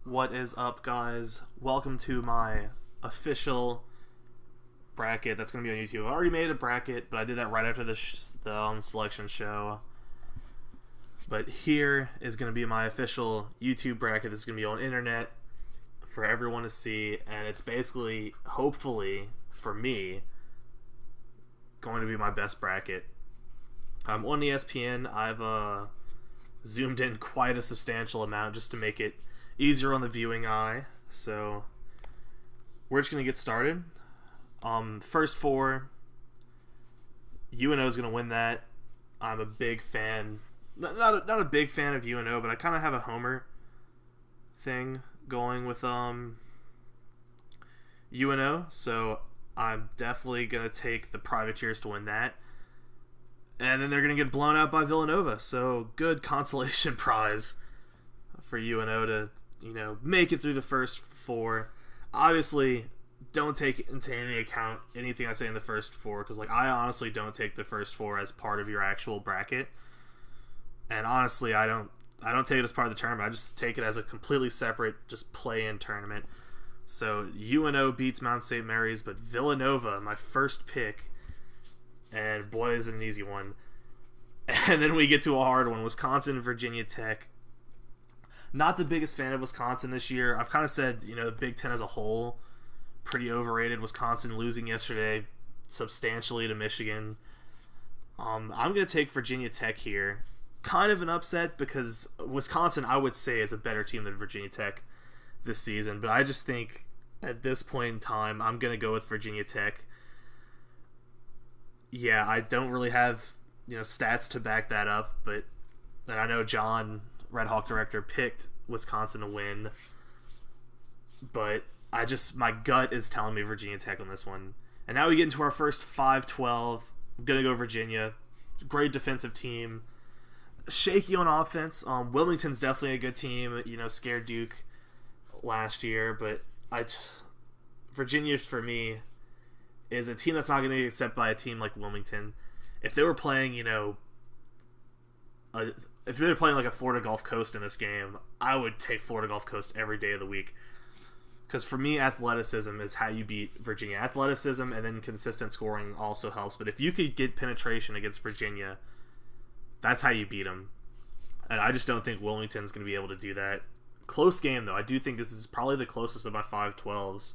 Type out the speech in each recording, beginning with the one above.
What is up, guys? Welcome to my official bracket that's going to be on YouTube. I already made a bracket, but I did that right after the selection show. But here is going to be my official YouTube bracket. This is going to be on internet for everyone to see, and it's basically, hopefully, for me, going to be my best bracket. I'm on ESPN. I've zoomed in quite a substantial amount just to make it easier on the viewing eye. So we're just going to get started. First four, UNO is going to win that. I'm a big fan. Not a big fan of UNO, but I kind of have a homer thing going with UNO. So I'm definitely going to take the Privateers to win that. And then they're going to get blown out by Villanova. So good consolation prize for UNO to, make it through the first four. Obviously, don't take into any account anything I say in the first four, because I honestly don't take the first four as part of your actual bracket. And honestly, I don't take it as part of the tournament. I just take it as a completely separate, just play-in tournament. So UNO beats Mount St. Mary's, but Villanova, my first pick, and boy, is it an easy one. And then we get to a hard one, Wisconsin, Virginia Tech. Not the biggest fan of Wisconsin this year. I've kind of said, the Big Ten as a whole, pretty overrated. Wisconsin losing yesterday substantially to Michigan. I'm going to take Virginia Tech here. Kind of an upset because Wisconsin, I would say, is a better team than Virginia Tech this season. But I just think at this point in time, I'm going to go with Virginia Tech. Yeah, I don't really have, stats to back that up. But and I know John, Red Hawk director, picked Wisconsin to win, but my gut is telling me Virginia Tech on this one. And now we get into our first 5-12. I'm gonna go Virginia. Great defensive team, shaky on offense. Wilmington's definitely a good team. Scared Duke last year, but Virginia for me is a team that's not going to be accepted by a team like Wilmington. If they were playing, if they were playing like a Florida Gulf Coast in this game, I would take Florida Gulf Coast every day of the week. Because for me, athleticism is how you beat Virginia. Athleticism and then consistent scoring also helps. But if you could get penetration against Virginia, that's how you beat them. And I just don't think Wilmington's going to be able to do that. Close game, though. I do think this is probably the closest of my 5-12s.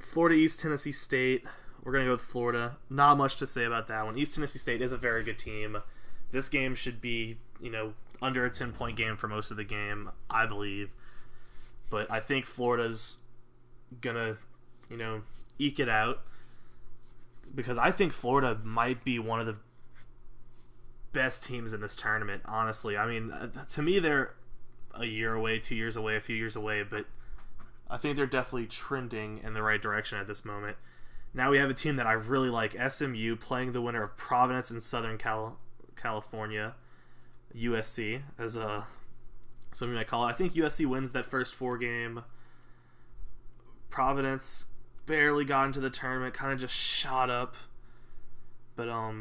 Florida East Tennessee State. We're going to go with Florida. Not much to say about that one. East Tennessee State is a very good team. This game should be, under a 10-point game for most of the game, I believe. But I think Florida's going to, eke it out. Because I think Florida might be one of the best teams in this tournament, honestly. I mean, to me, they're a year away, 2 years away, a few years away. But I think they're definitely trending in the right direction at this moment. Now we have a team that I really like, SMU, playing the winner of Providence and Southern California, USC, as something I call it. I think USC wins that first four game. Providence barely got into the tournament, kind of just shot up. But I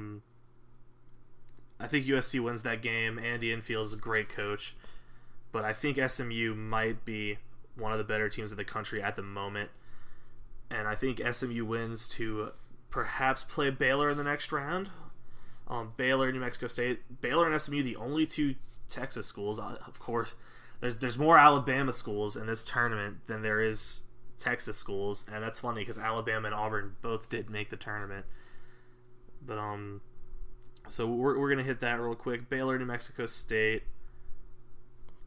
think USC wins that game. Andy Enfield is a great coach. But I think SMU might be one of the better teams in the country at the moment. And I think SMU wins to perhaps play Baylor in the next round. Baylor, New Mexico State. Baylor and SMU, the only two Texas schools. Of course, there's more Alabama schools in this tournament than there is Texas schools. And that's funny because Alabama and Auburn both did make the tournament. But, so we're going to hit that real quick. Baylor, New Mexico State.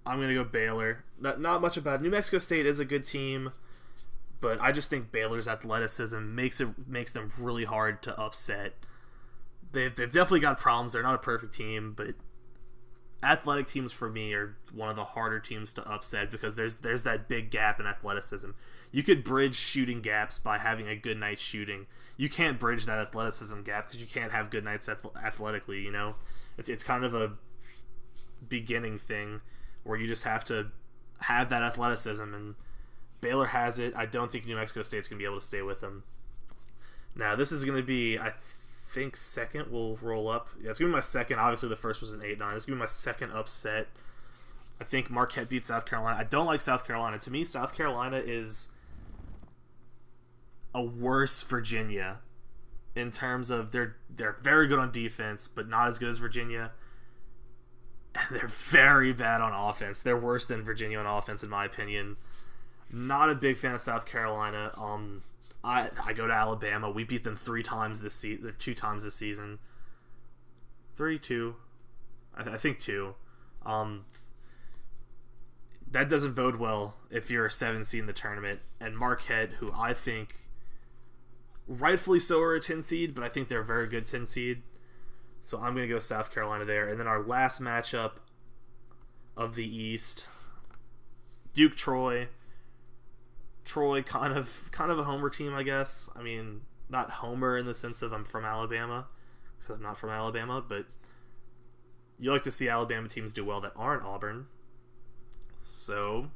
I'm going to go Baylor. Not much about it. New Mexico State is a good team, but I just think Baylor's athleticism makes them really hard to upset. They've definitely got problems. They're not a perfect team, but athletic teams for me are one of the harder teams to upset because there's that big gap in athleticism. You could bridge shooting gaps by having a good night shooting. You can't bridge that athleticism gap because you can't have good nights athletically. It's kind of a beginning thing where you just have to have that athleticism, and Baylor has it. I don't think New Mexico State's going to be able to stay with them. Now, this is going to be, I think, second. We'll roll up. Yeah, it's going to be my second. Obviously, the first was an 8-9. It's going to be my second upset I think Marquette beats South Carolina. I don't like South Carolina. To me, South Carolina is a worse Virginia in terms of they're very good on defense, but not as good as Virginia. And they're very bad on offense. They're worse than Virginia on offense, in my opinion. Not a big fan of South Carolina. I go to Alabama. We beat them 2 times this season. 2. I think 2. That doesn't bode well if you're a 7 seed in the tournament. And Marquette, who I think rightfully so are a 10 seed, but I think they're a very good 10 seed. So I'm going to go South Carolina there. And then our last matchup of the East, Duke-Troy. Troy, kind of a homer team, I guess. I mean, not homer in the sense of I'm from Alabama, because I'm not from Alabama, but you like to see Alabama teams do well that aren't Auburn. So,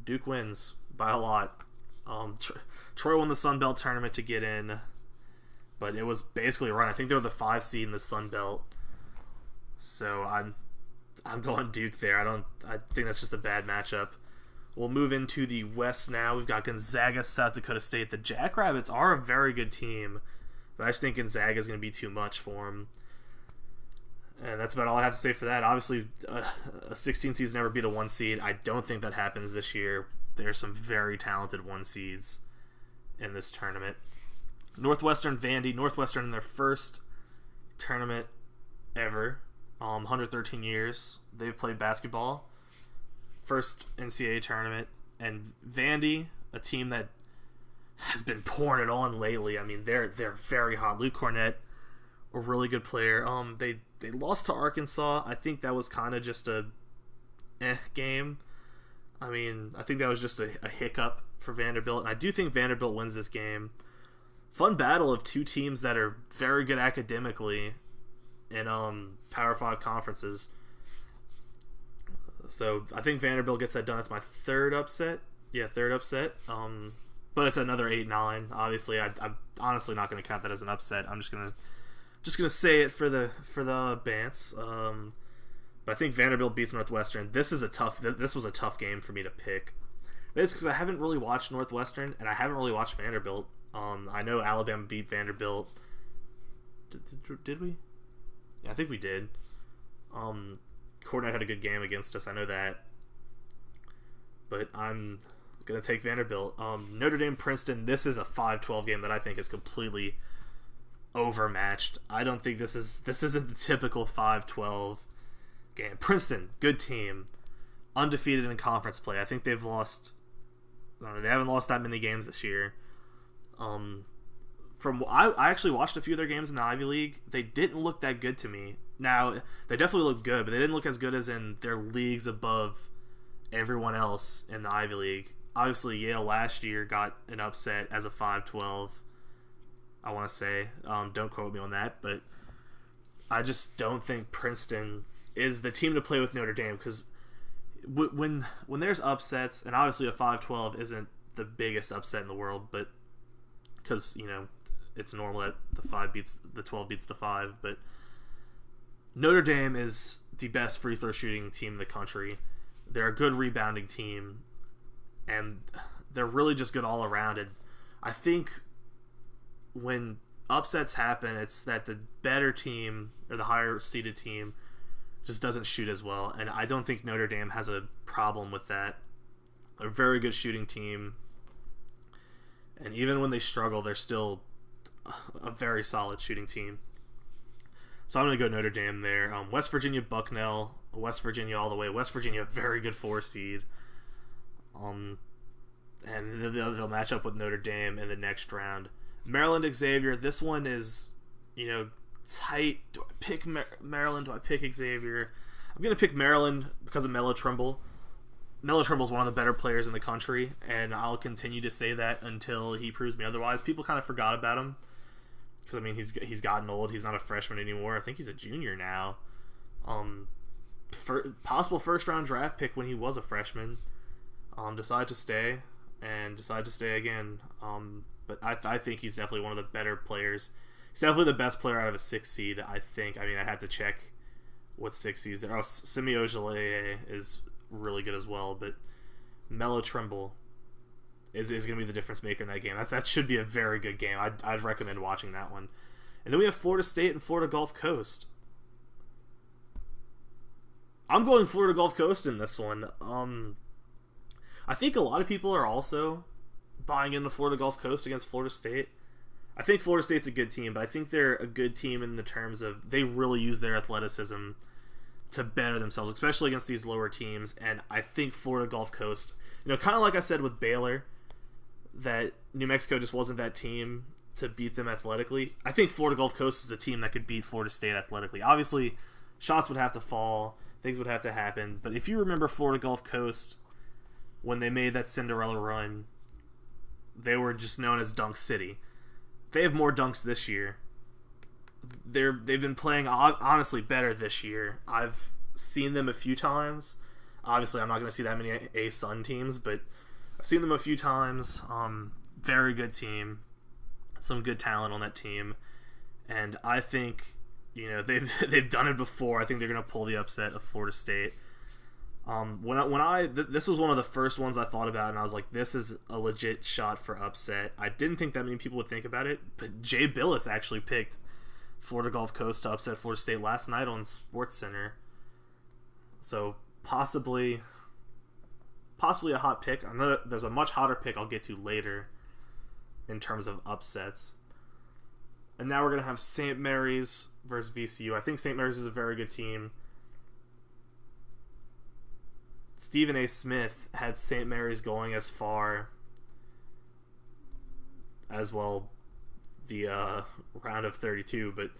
Duke wins by a lot. Troy won the Sun Belt tournament to get in, but it was basically a run. I think they were the 5 seed in the Sun Belt. So I'm going Duke there. I think that's just a bad matchup. We'll move into the West now. We've got Gonzaga, South Dakota State. The Jackrabbits are a very good team, but I just think Gonzaga is going to be too much for them. And that's about all I have to say for that. Obviously, a 16 seeds never beat a 1 seed. I don't think that happens this year. There's some very talented 1 seeds in this tournament. Northwestern, Vandy. Northwestern in their first tournament ever. 113 years they've played basketball. First NCAA tournament. And Vandy, a team that has been pouring it on lately. I mean, they're very hot. Luke Cornett, a really good player. They lost to Arkansas. I think that was kind of just a game. I mean, I think that was just a hiccup for Vanderbilt, and I do think Vanderbilt wins this game. Fun battle of 2 teams that are very good academically in Power 5 conferences. So I think Vanderbilt gets that done. It's my 3rd upset. Yeah, 3rd upset. But it's another 8-9. Obviously, I'm honestly not going to count that as an upset. I'm just gonna say it for the Bants. But I think Vanderbilt beats Northwestern. This was a tough game for me to pick. It's because I haven't really watched Northwestern and I haven't really watched Vanderbilt. I know Alabama beat Vanderbilt. Did we? Yeah, I think we did. Cornette had a good game against us. I know that. But I'm gonna take Vanderbilt. Notre Dame Princeton. This is a 5-12 game that I think is completely overmatched. I don't think this isn't the typical 5-12 game. Princeton, good team, undefeated in conference play. I think they haven't lost that many games this year. I actually watched a few of their games in the Ivy League. They didn't look that good to me. Now they definitely looked good, but they didn't look as good as in their leagues above everyone else in the Ivy League. Obviously, Yale last year got an upset as a 5-12. I want to say, don't quote me on that, but I just don't think Princeton is the team to play with Notre Dame, because when there's upsets, and obviously a 5-12 isn't the biggest upset in the world, but because it's normal that the 12 beats the 5, but Notre Dame is the best free throw shooting team in the country. They're a good rebounding team, and they're really just good all around. And I think when upsets happen, it's that the better team or the higher seeded team just doesn't shoot as well, and I don't think Notre Dame has a problem with that. They're a very good shooting team, and even when they struggle, they're still a very solid shooting team. So I'm going to go Notre Dame there. West Virginia, Bucknell. West Virginia all the way. West Virginia, very good 4 seed. And they'll match up with Notre Dame in the next round. Maryland, Xavier. This one is, tight. Do I pick Maryland? Do I pick Xavier? I'm going to pick Maryland because of Melo Trimble. Melo Trimble is one of the better players in the country, and I'll continue to say that until he proves me otherwise. People kind of forgot about him because, he's gotten old. He's not a freshman anymore. I think he's a junior now. Possible first-round draft pick when he was a freshman. Decided to stay again. But I think he's definitely one of the better players. He's definitely the best player out of a 6 seed, I think. I'd have to check what 60s there. Oh, Semi Ojeleye is really good as well, but Melo Trimble is going to be the difference maker in that game. That should be a very good game. I'd recommend watching that one. And then we have Florida State and Florida Gulf Coast. I'm going Florida Gulf Coast in this one. I think a lot of people are also buying into Florida Gulf Coast against Florida State. I think Florida State's a good team, but I think they're a good team in the terms of they really use their athleticism to better themselves, especially against these lower teams. And I think Florida Gulf Coast, kind of like I said with Baylor, that New Mexico just wasn't that team to beat them athletically. I think Florida Gulf Coast is a team that could beat Florida State athletically. Obviously, shots would have to fall, things would have to happen. But if you remember Florida Gulf Coast, when they made that Cinderella run, they were just known as Dunk City. They have more dunks this year. They've been playing honestly better this year. I've seen them a few times. Obviously, I'm not going to see that many A-Sun teams, but I've seen them a few times. Very good team. Some good talent on that team. And I think, they've done it before. I think they're going to pull the upset of Florida State. This was one of the first ones I thought about, and I was like, this is a legit shot for upset. I didn't think that many people would think about it, but Jay Billis actually picked Florida Gulf Coast to upset Florida State last night on SportsCenter. So possibly a hot pick. I know there's a much hotter pick I'll get to later in terms of upsets. And now we're going to have St. Mary's versus VCU. I think St. Mary's is a very good team. Stephen A. Smith had St. Mary's going as far as, the round of 32, but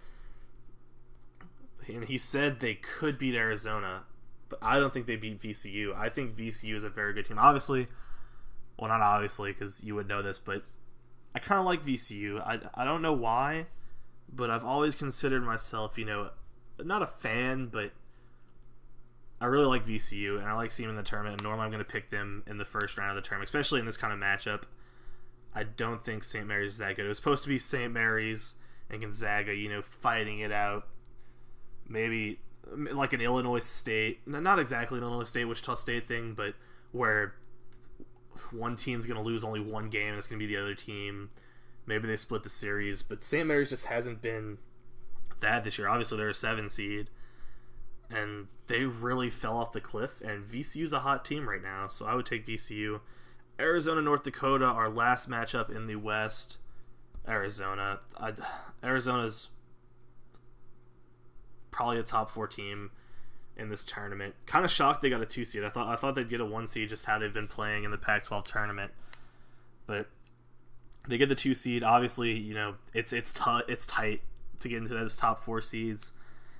he said they could beat Arizona, but I don't think they beat VCU. I think VCU is a very good team. Obviously, well, not obviously, because you would know this, but I kind of like VCU. I don't know why, but I've always considered myself, not a fan, but I really like VCU, and I like seeing them in the tournament, and normally I'm going to pick them in the first round of the tournament, especially in this kind of matchup. I don't think St. Mary's is that good. It was supposed to be St. Mary's and Gonzaga, fighting it out. Maybe like an Illinois State, not exactly an Illinois State, Wichita State thing, but where one team's going to lose only one game and it's going to be the other team. Maybe they split the series, but St. Mary's just hasn't been that this year. Obviously, they're a 7 seed, and they really fell off the cliff, and VCU's a hot team right now, so I would take VCU. Arizona, North Dakota, our last matchup in the West. Arizona's probably a top 4 team in this tournament. Kind of shocked they got a 2 seed. I thought they'd get a 1 seed, just how they've been playing in the Pac-12 tournament, but they get the 2 seed. Obviously, it's tight to get into those top 4 seeds.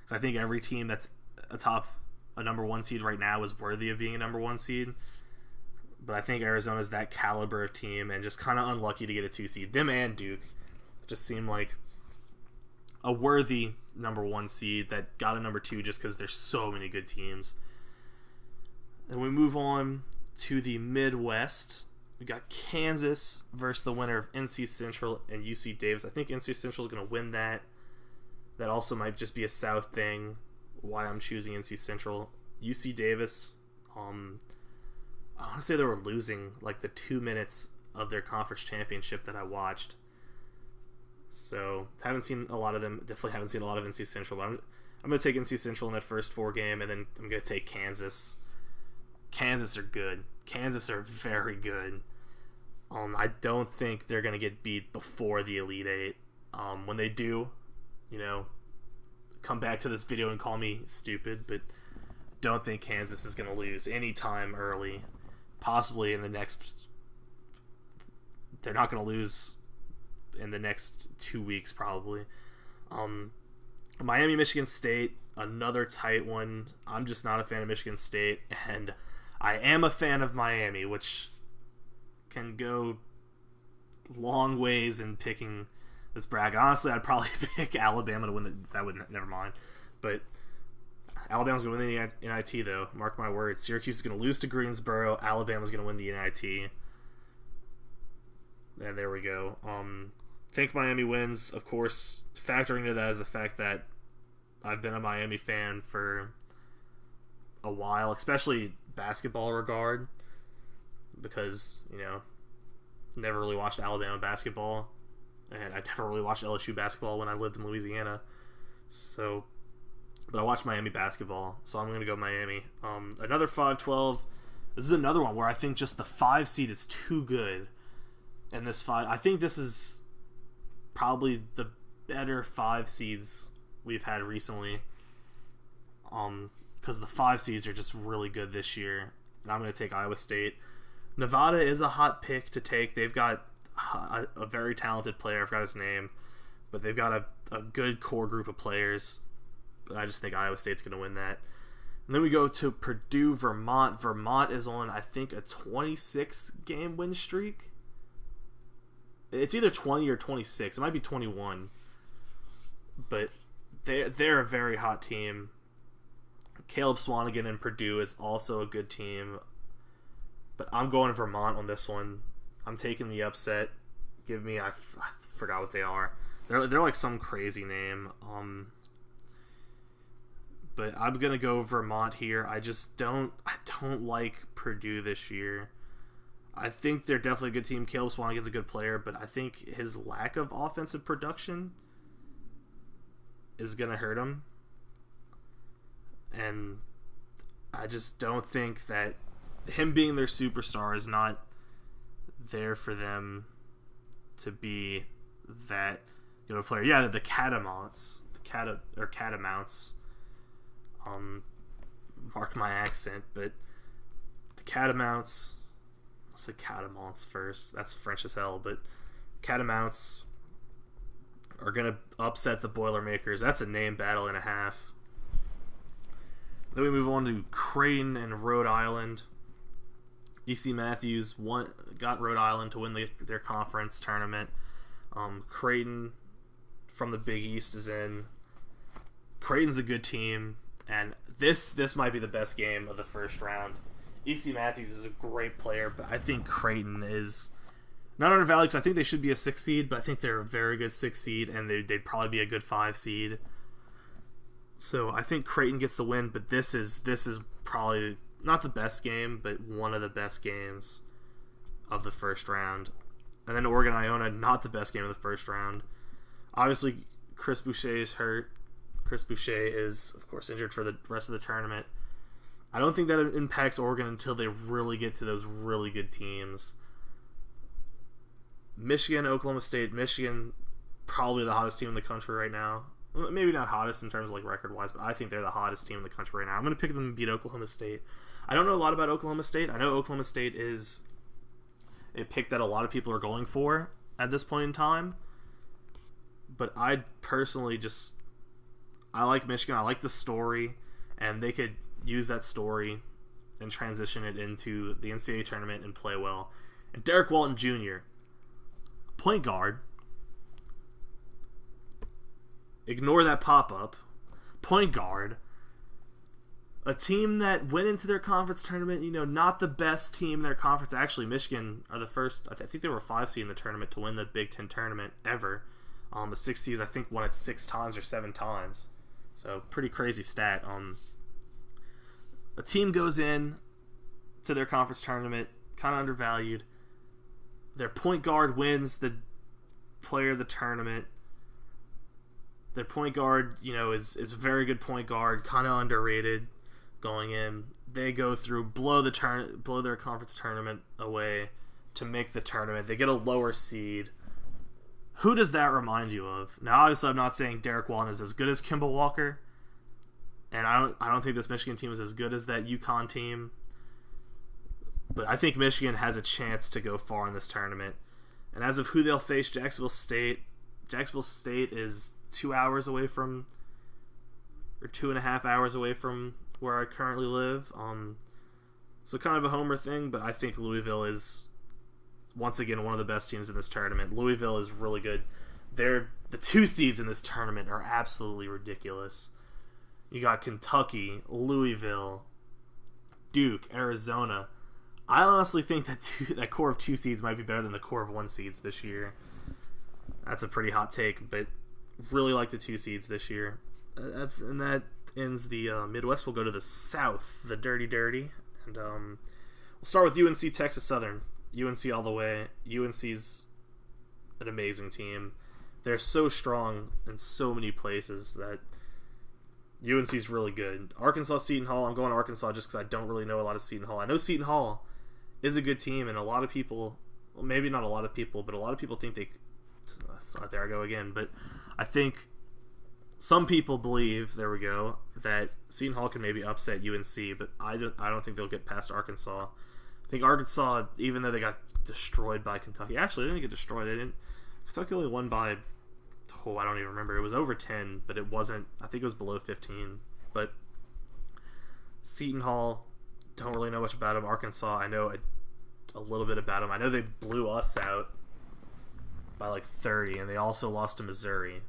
So I think every team that's a number 1 seed right now is worthy of being a number 1 seed. But I think Arizona's that caliber of team, and just kind of unlucky to get a 2 seed. Them and Duke just seem like a worthy number 1 seed that got a number 2 just because there's so many good teams. And we move on to the Midwest. We got Kansas versus the winner of NC Central and UC Davis. I think NC Central is going to win that. That also might just be a South thing, why I'm choosing NC Central. UC Davis, I want to say they were losing like the 2 minutes of their conference championship that I watched. So, haven't seen a lot of them. Definitely haven't seen a lot of NC Central. But I'm going to take NC Central in that first 4 game, and then I'm going to take Kansas. Kansas are good. Kansas are very good. I don't think they're going to get beat before the Elite Eight. When they do, come back to this video and call me stupid, but don't think Kansas is going to lose any time early. Possibly in the next... They're not going to lose in the next 2 weeks, probably. Miami, Michigan State, another tight one. I'm just not a fan of Michigan State, and I am a fan of Miami, which can go long ways in picking this bracket. Honestly, I'd probably pick Alabama to win that would never mind. But Alabama's going to win the NIT, though. Mark my words. Syracuse is going to lose to Greensboro. Alabama's going to win the NIT. And there we go. Think Miami wins. Of course, factoring into that is the fact that I've been a Miami fan for a while, especially basketball regard, because, never really watched Alabama basketball, and I never really watched LSU basketball when I lived in Louisiana. So, but I watched Miami basketball, so I'm going to go Miami. Another 5-12. This is another one where I think just the 5 seed is too good. And this 5, I think this is probably the better 5 seeds we've had recently. Because the 5 seeds are just really good this year. And I'm going to take Iowa State. Nevada is a hot pick to take. They've got a very talented player. I forgot his name. But they've got a good core group of players. But I just think Iowa State's going to win that. And then we go to Purdue, Vermont. Vermont is on, I think, a 26-game win streak. It's either 20 or 26. It might be 21. But they're a very hot team. Caleb Swanigan in Purdue is also a good team. But I'm going Vermont on this one. I'm taking the upset. Give me, I forgot what they are. They're like some crazy name. But I'm going to go Vermont here. I don't like Purdue this year. I think they're definitely a good team. Caleb Swanigan's a good player, but I think his lack of offensive production is going to hurt him. And I just don't think that him being their superstar is not there for them to be that good of a player. Yeah, the Catamounts. Catamounts. Mark my accent, but the Catamounts. Let's say Catamounts first. That's French as hell, but Catamounts are going to upset the Boilermakers. That's a name battle and a half. Then we move on to Creighton and Rhode Island. E.C. Matthews got Rhode Island to win their conference tournament. Creighton from the Big East is in. Creighton's a good team, and this might be the best game of the first round. E.C. Matthews is a great player, but I think Creighton is not undervalued because I think they should be a 6 seed, but I think they're a very good 6 seed, and they'd probably be a good 5 seed. So I think Creighton gets the win, but this is probably not the best game, but one of the best games of the first round. And then Oregon Iona, not the best game of the first round. Obviously, Chris Boucher is hurt. Chris Boucher is, of course, injured for the rest of the tournament. I don't think that impacts Oregon until they really get to those really good teams. Michigan, Oklahoma State. Michigan, probably the hottest team in the country right now. Maybe not hottest in terms of like record-wise, but I think they're the hottest team in the country right now. I'm going to pick them to beat Oklahoma State. I don't know a lot about Oklahoma State. I know Oklahoma State is a pick that a lot of people are going for at this point in time. But I personally I like Michigan. I like the story, and they could use that story and transition it into the NCAA tournament and play well. And Derek Walton Jr., point guard. Ignore that pop-up. Point guard. A team that went into their conference tournament, not the best team in their conference. Actually, Michigan are the first. I think they were 5 seed in the tournament to win the Big Ten tournament ever. The 6 seeds, I think, won it 6 times or 7 times. So, pretty crazy stat. A team goes in to their conference tournament, kind of undervalued. Their point guard wins the player of the tournament. Their point guard, is a very good point guard, kind of underrated going in. They go through, blow their conference tournament away to make the tournament. They get a lower seed. Who does that remind you of? Now, obviously, I'm not saying Derek Walton is as good as Kimball Walker, and I don't think this Michigan team is as good as that UConn team. But I think Michigan has a chance to go far in this tournament. And as of who they'll face, Jacksonville State is 2 hours away from, or 2.5 hours away from where I currently live. So kind of a homer thing, but I think Louisville is, once again, one of the best teams in this tournament. Louisville is really good. The 2 seeds in this tournament are absolutely ridiculous. You got Kentucky, Louisville, Duke, Arizona. I honestly think that core of 2 seeds might be better than the core of 1 seeds this year. That's a pretty hot take, but really like the 2 seeds this year. that ends the Midwest. We'll go to the South, the dirty, and we'll start with UNC Texas Southern. UNC all the way. UNC's an amazing team. They're so strong in so many places that UNC's really good. Arkansas Seton Hall. I'm going Arkansas just because I don't really know a lot of Seton Hall. I know Seton Hall is a good team, and a lot of people, well, maybe not a lot of people, but a lot of people think they. There I go again. But I think some people believe, there we go, that Seton Hall can maybe upset UNC, but I don't think they'll get past Arkansas. I think Arkansas, even though they got destroyed by Kentucky, actually they didn't get destroyed. Kentucky only won by, I don't even remember. It was over 10, but it wasn't. I think it was below 15. But Seton Hall, don't really know much about them. Arkansas, I know a little bit about them. I know they blew us out by like 30, and they also lost to Missouri,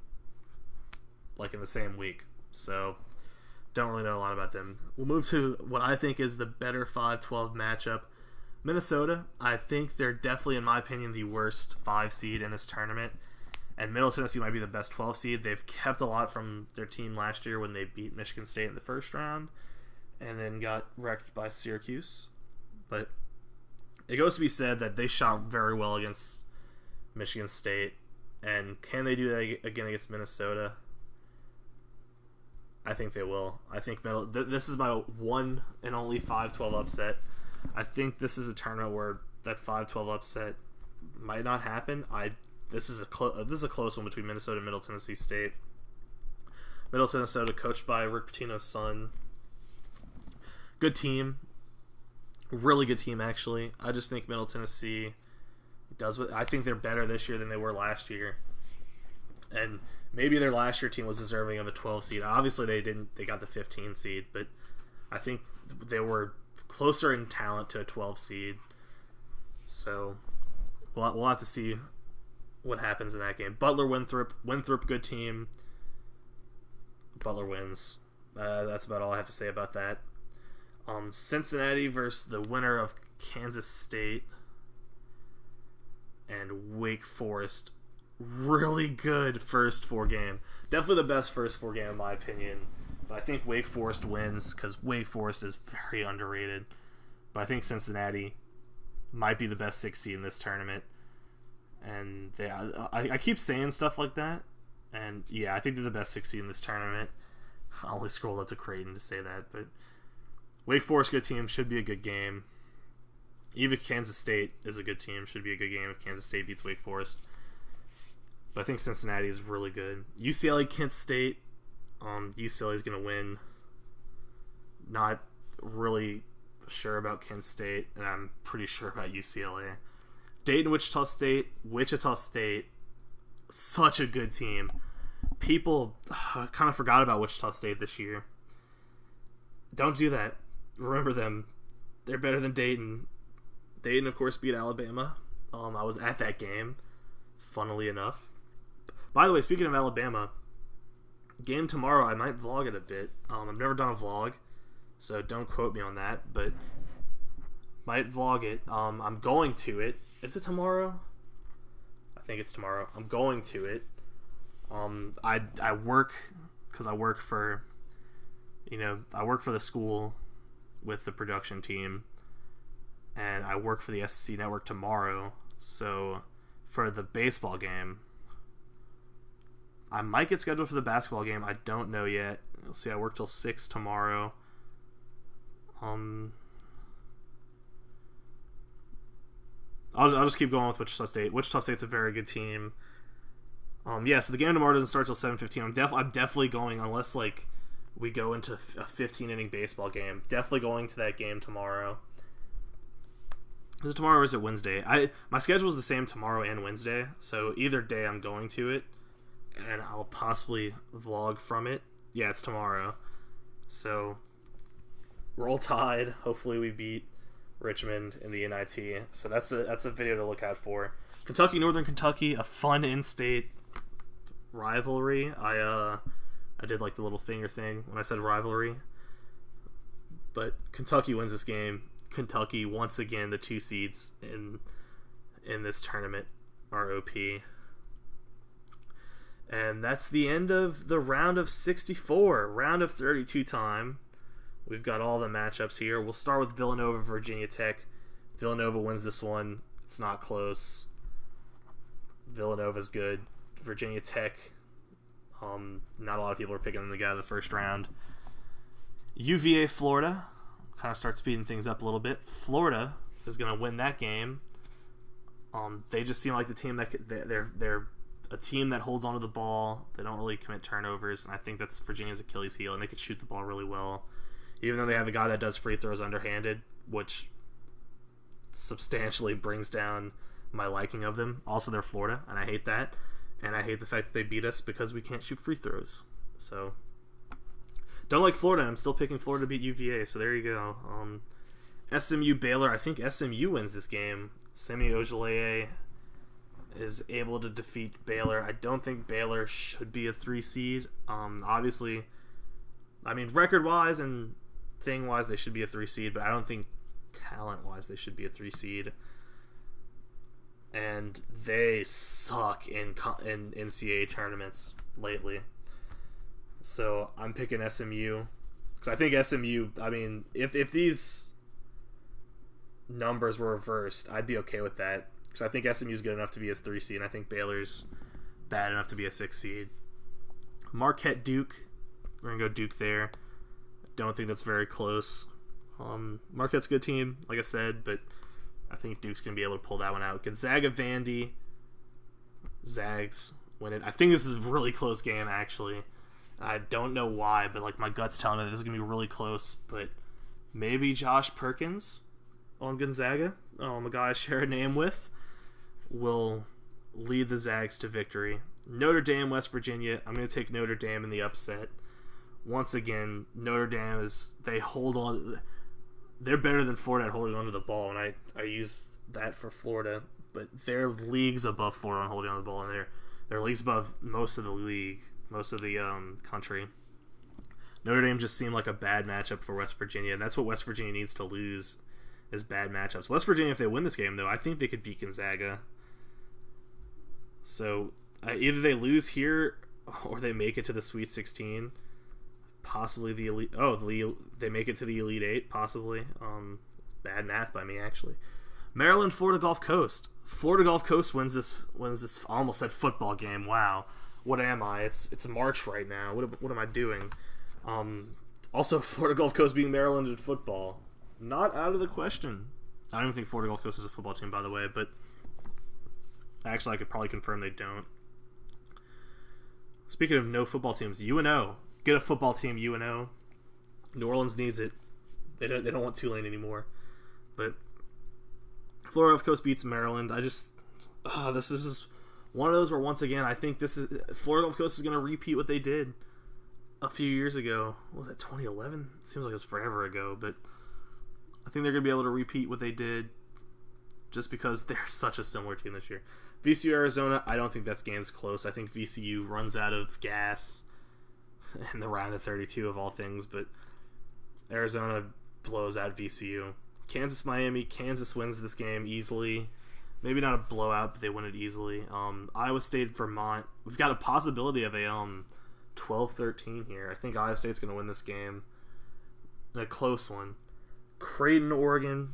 like in the same week. So don't really know a lot about them. We'll move to what I think is the better 5-12 matchup. Minnesota, I think they're definitely, in my opinion, the worst 5 seed in this tournament. And Middle Tennessee might be the best 12 seed. They've kept a lot from their team last year when they beat Michigan State in the first round and then got wrecked by Syracuse. But it goes to be said that they shot very well against Michigan State. And can they do that again against Minnesota? I think they will. I think this is my one and only 5-12 upset. I think this is a tournament where that 5-12 upset might not happen. This is a close one between Minnesota and Middle Tennessee State. Middle Minnesota, coached by Rick Pitino's son. Good team. Really good team, actually. I just think Middle Tennessee I think they're better this year than they were last year. And maybe their last year team was deserving of a 12 seed. Obviously, they didn't. They got the 15 seed, but I think they were closer in talent to a 12 seed. So we'll have to see what happens in that game. Butler, Winthrop, good team. Butler wins. That's about all I have to say about that. Cincinnati versus the winner of Kansas State and Wake Forest. Really good first 4 game. Definitely the best first 4 game in my opinion. But I think Wake Forest wins because Wake Forest is very underrated. But I think Cincinnati might be the best 6 seed in this tournament. And I keep saying stuff like that. And yeah, I think they're the best 6 seed in this tournament. I only scrolled up to Creighton to say that. But Wake Forest, good team, should be a good game. Even Kansas State is a good team. Should be a good game if Kansas State beats Wake Forest. But I think Cincinnati is really good. UCLA, Kent State. UCLA is going to win. Not really sure about Kent State, and I'm pretty sure about UCLA. Dayton, Wichita State. Such a good team. People kind of forgot about Wichita State this year. Don't do that. Remember them. They're better than Dayton. Dayton, of course, beat Alabama. I was at that game, funnily enough. By the way, speaking of Alabama, game tomorrow, I might vlog it a bit. I've never done a vlog, so don't quote me on that, but might vlog it. I'm going to it. Is it tomorrow? I think it's tomorrow. I'm going to it. I work, because I work for, I work for the school with the production team, and I work for the SEC Network tomorrow, so for the baseball game, I might get scheduled for the basketball game. I don't know yet. We'll see. I work till 6 tomorrow. I'll just keep going with Wichita State. Wichita State's a very good team. So the game tomorrow doesn't start till 7:15. I'm definitely going, unless we go into a 15-inning baseball game. Definitely going to that game tomorrow. Is it tomorrow or is it Wednesday? My schedule is the same tomorrow and Wednesday, so either day I'm going to it, and I'll possibly vlog from it. Yeah, it's tomorrow. So we're all tied. Hopefully we beat Richmond in the NIT. So that's a video to look out for. Kentucky, Northern Kentucky, a fun in-state rivalry. I did the little finger thing when I said rivalry. But Kentucky wins this game. Kentucky, once again, the 2 seeds in this tournament are OP. And that's the end of the round of 64, round of 32 time. We've got all the matchups here. We'll start with Villanova, Virginia Tech. Villanova wins this one. It's not close. Villanova's good. Virginia Tech, not a lot of people are picking them to get out of the first round. UVA, Florida, kind of start speeding things up a little bit. Florida is going to win that game. They just seem like the team that they're a team that holds onto the ball. They don't really commit turnovers, and I think that's Virginia's Achilles heel, and they could shoot the ball really well. Even though they have a guy that does free throws underhanded, which substantially brings down my liking of them. Also, they're Florida, and I hate that. And I hate the fact that they beat us because we can't shoot free throws. So, don't like Florida. I'm still picking Florida to beat UVA, so there you go. SMU, Baylor. I think SMU wins this game. Semi Ojeleye is able to defeat Baylor. I don't think Baylor should be a 3 seed. Obviously, I mean, record-wise and thing-wise, they should be a 3 seed, but I don't think talent-wise they should be a 3 seed. And they suck in NCAA tournaments lately. So I'm picking SMU. Because I think SMU, I mean, if these numbers were reversed, I'd be okay with that. Because I think SMU's good enough to be a 3 seed, and I think Baylor's bad enough to be a 6 seed. Marquette, Duke. We're going to go Duke there. Don't think that's very close. Marquette's a good team, like I said, but I think Duke's going to be able to pull that one out. Gonzaga, Vandy. Zags win it. I think this is a really close game, actually. I don't know why, but like my gut's telling me that this is going to be really close. But maybe Josh Perkins on Gonzaga, a guy I share a name with, will lead the Zags to victory. Notre Dame, West Virginia. I'm going to take Notre Dame in the upset. Once again, Notre Dame they hold on. They're better than Florida at holding onto the ball, and I use that for Florida, but they're leagues above Florida on holding on to the ball, and they're leagues above most of the league, most of the country. Notre Dame just seemed like a bad matchup for West Virginia, and that's what West Virginia needs to lose, is bad matchups. West Virginia, if they win this game, though, I think they could beat Gonzaga. So either they lose here or they make it to the Sweet 16. Possibly the Elite... they make it to the Elite 8, possibly. Bad math by me, actually. Maryland, Florida Gulf Coast. Florida Gulf Coast wins this. I almost said football game. Wow. What am I? It's March right now. What am I doing? Also, Florida Gulf Coast beating Maryland in football. Not out of the question. I don't even think Florida Gulf Coast is a football team, by the way, but actually I could probably confirm they don't. Speaking of no football teams, UNO. Get a football team, UNO. New Orleans needs it. They don't want Tulane anymore. But Florida Gulf Coast beats Maryland. This is one of those where, once again, I think Florida Gulf Coast is going to repeat what they did a few years ago. What was that, 2011? Seems like it was forever ago, but I think they're going to be able to repeat what they did just because they're such a similar team this year. VCU, Arizona, I don't think that game's close. I think VCU runs out of gas in the round of 32 of all things, but Arizona blows out VCU. Kansas, Miami. Kansas wins this game easily. Maybe not a blowout, but they win it easily. Iowa State, Vermont. We've got a possibility of a 12-13 here. I think Iowa State's going to win this game in a close one. Creighton, Oregon.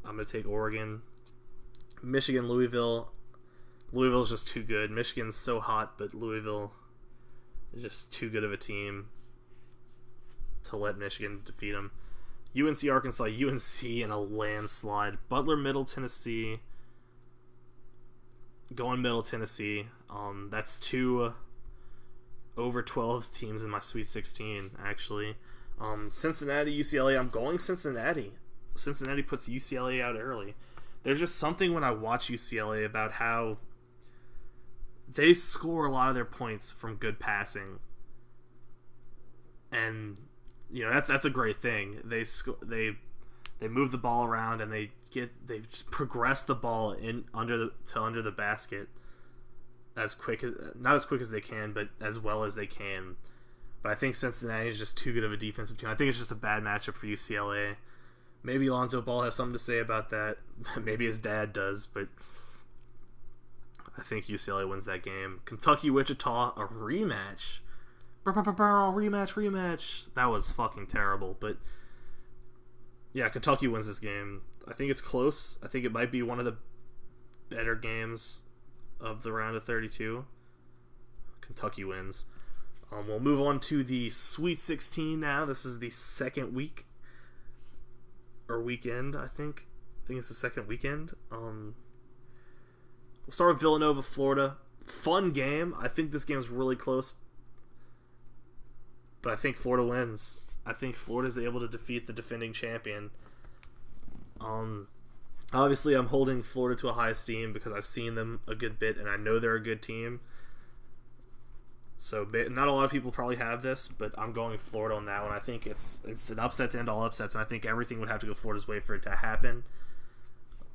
I'm going to take Oregon. Michigan, Louisville. Louisville's just too good. Michigan's so hot, but Louisville is just too good of a team to let Michigan defeat them. UNC, Arkansas. UNC in a landslide. Butler, Middle Tennessee. Going Middle Tennessee. That's two over 12 teams in my Sweet 16, actually. Cincinnati, UCLA. I'm going Cincinnati. Cincinnati puts UCLA out early. There's just something when I watch UCLA about how they score a lot of their points from good passing, and that's a great thing. They move the ball around and they just progress the ball in under the basket not as quick as they can, but as well as they can. But I think Cincinnati is just too good of a defensive team. I think it's just a bad matchup for UCLA. Maybe Lonzo Ball has something to say about that. Maybe his dad does, but I think UCLA wins that game. Kentucky Wichita, a rematch. Rematch. That was fucking terrible. But yeah, Kentucky wins this game. I think it's close. I think it might be one of the better games of the round of 32. Kentucky wins. We'll move on to the Sweet 16 now. This is the second week. Or weekend, I think. I think it's the second weekend. We'll start with Villanova, Florida. Fun game. I think this game is really close. But I think Florida wins. I think Florida's able to defeat the defending champion. Obviously, I'm holding Florida to a high esteem because I've seen them a good bit, and I know they're a good team. So not a lot of people probably have this, but I'm going Florida on that one. I think it's an upset to end all upsets, and I think everything would have to go Florida's way for it to happen.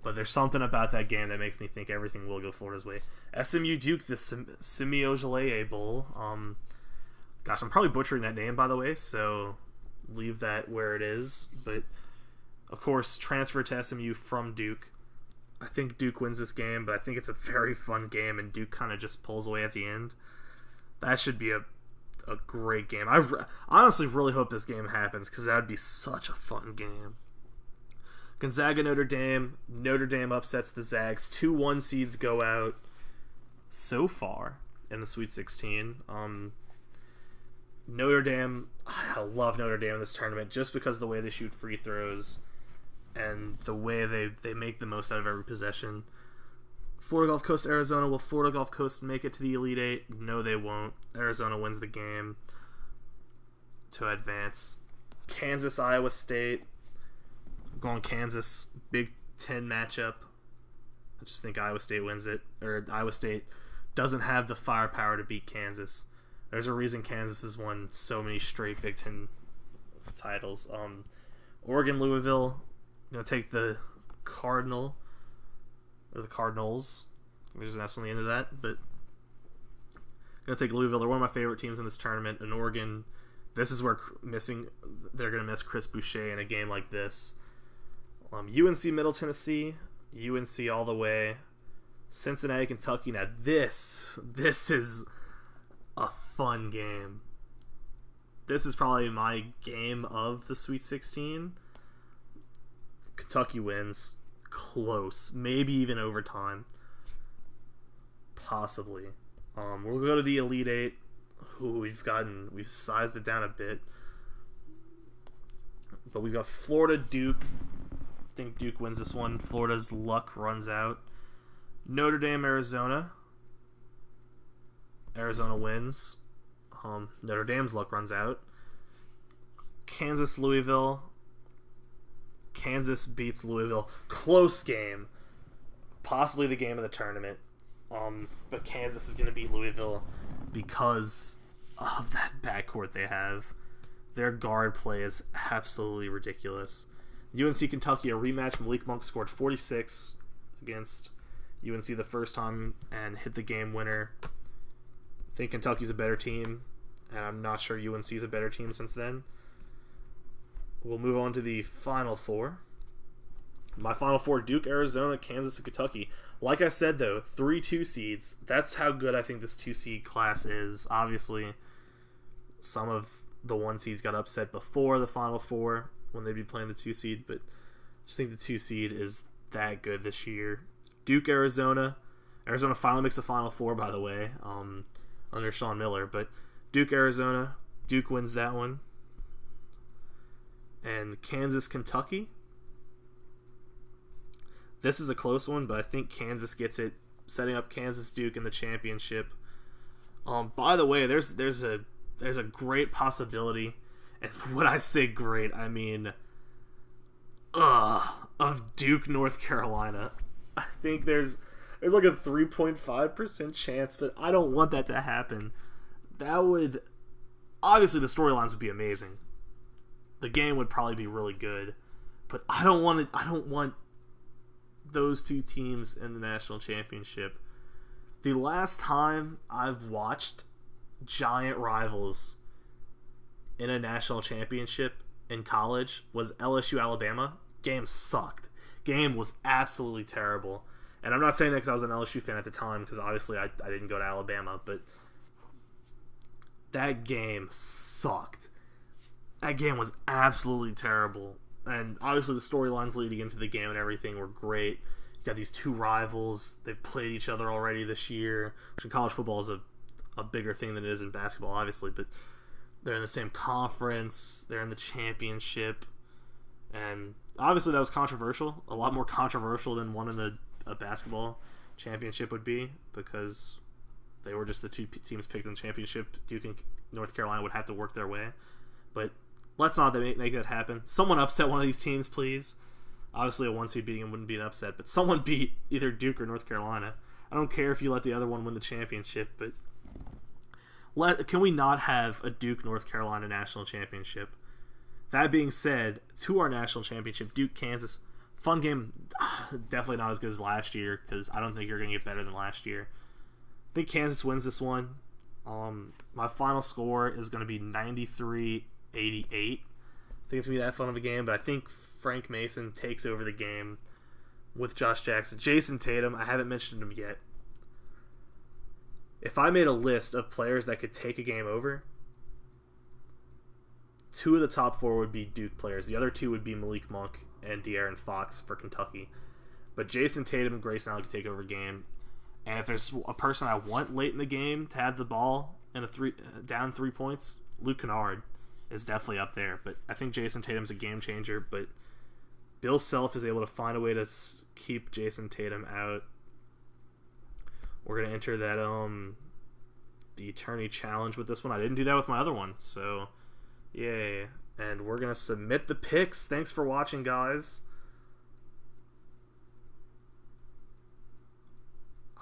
But there's something about that game that makes me think everything will go Florida's way. SMU Duke, the Simi Ojeleye Bowl. Gosh, I'm probably butchering that name, by the way, so leave that where it is. But, of course, transfer to SMU from Duke. I think Duke wins this game, but I think it's a very fun game, and Duke kind of just pulls away at the end. That should be a great game. I honestly really hope this game happens, because that would be such a fun game. Gonzaga, Notre Dame. Notre Dame upsets the Zags. 2-1 seeds go out so far in the Sweet 16. Notre Dame, I love Notre Dame in this tournament just because of the way they shoot free throws and the way they make the most out of every possession. Florida Gulf Coast, Arizona. Will Florida Gulf Coast make it to the Elite Eight? No, they won't. Arizona wins the game to advance. Kansas, Iowa State. I'm going Kansas. Big Ten matchup. I just think Iowa State wins it. Or Iowa State doesn't have the firepower to beat Kansas. There's a reason Kansas has won so many straight Big Ten titles. Oregon, Louisville. I'm going to take the Cardinals. There's an S on the end of that, but I'm going to take Louisville. They're one of my favorite teams in this tournament. And Oregon, this is where they're going to miss Chris Boucher in a game like this. UNC, Middle Tennessee. UNC all the way. Cincinnati, Kentucky. Now this is a fun game. This is probably my game of the Sweet 16. Kentucky wins. Close. Maybe even overtime. Possibly. We'll go to the Elite Eight. We've sized it down a bit. But we've got Florida, Duke. I think Duke wins this one. Florida's luck runs out. Notre Dame, Arizona. Arizona wins. Notre Dame's luck runs out. Kansas, Louisville. Kansas beats Louisville. Close game. Possibly the game of the tournament. But Kansas is going to beat Louisville because of that backcourt they have. Their guard play is absolutely ridiculous. UNC, Kentucky, a rematch. Malik Monk scored 46 against UNC the first time and hit the game winner. I think Kentucky's a better team, and I'm not sure UNC's a better team since then. We'll move on to the Final Four. My Final Four, Duke, Arizona, Kansas, and Kentucky. Like I said, though, 3 2 seeds. That's how good I think this 2-seed class is. Obviously, some of the 1 seeds got upset before the Final Four when they'd be playing the 2 seed, but I just think the 2 seed is that good this year. Duke, Arizona. Arizona finally makes the Final Four, by the way, under Sean Miller. But Duke, Arizona. Duke wins that one. And Kansas, Kentucky. This is a close one, but I think Kansas gets it, setting up Kansas Duke in the championship. By the way, there's a great possibility, and when I say great, I mean of Duke, North Carolina. I think there's like a 3.5% chance, but I don't want that to happen. That would obviously the storylines would be amazing. The game would probably be really good, but I don't want those two teams in the national championship. The last time I've watched giant rivals in a national championship in college was LSU Alabama. Game sucked. Game was absolutely terrible. And I'm not saying that because I was an LSU fan at the time, because obviously I didn't go to Alabama, but that game sucked. That game was absolutely terrible. And obviously the storylines leading into the game and everything were great. You got these two rivals. They've played each other already this year, which in college football is a bigger thing than it is in basketball, obviously, but they're in the same conference. They're in the championship. And obviously that was controversial. A lot more controversial than one in a basketball championship would be, because they were just the two teams picked in the championship. Duke and North Carolina would have to work their way. But let's not make that happen. Someone upset one of these teams, please. Obviously a 1 seed beating them wouldn't be an upset, but someone beat either Duke or North Carolina. I don't care if you let the other one win the championship, but can we not have a Duke North Carolina national championship? That being said, to our national championship, Duke Kansas, fun game. Definitely not as good as last year, because I don't think you're going to get better than last year. I think Kansas wins this one. My final score is going to be 93-88. I think it's going to be that fun of a game, but I think Frank Mason takes over the game with Josh Jackson. Jason Tatum, I haven't mentioned him yet. If I made a list of players that could take a game over, 2 of the top 4 would be Duke players. The other 2 would be Malik Monk and De'Aaron Fox for Kentucky. But Jason Tatum and Grayson Allen could take over a game. And if there's a person I want late in the game to have the ball and down 3 points, Luke Kennard is definitely up there. But I think Jason Tatum's a game changer. But Bill Self is able to find a way to keep Jason Tatum out. We're going to enter that the attorney challenge with this one. I didn't do that with my other one, so yay. And we're going to submit the picks. Thanks for watching, guys.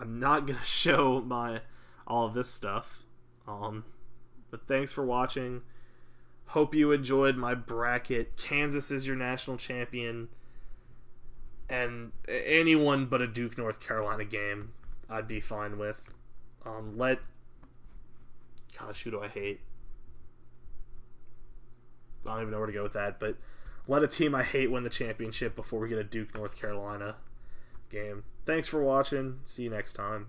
I'm not going to show all of this stuff. But thanks for watching. Hope you enjoyed my bracket. Kansas is your national champion. And anyone but a Duke North Carolina game I'd be fine with. Gosh, who do I hate? I don't even know where to go with that, but let a team I hate win the championship before we get a Duke North Carolina game. Thanks for watching. See you next time.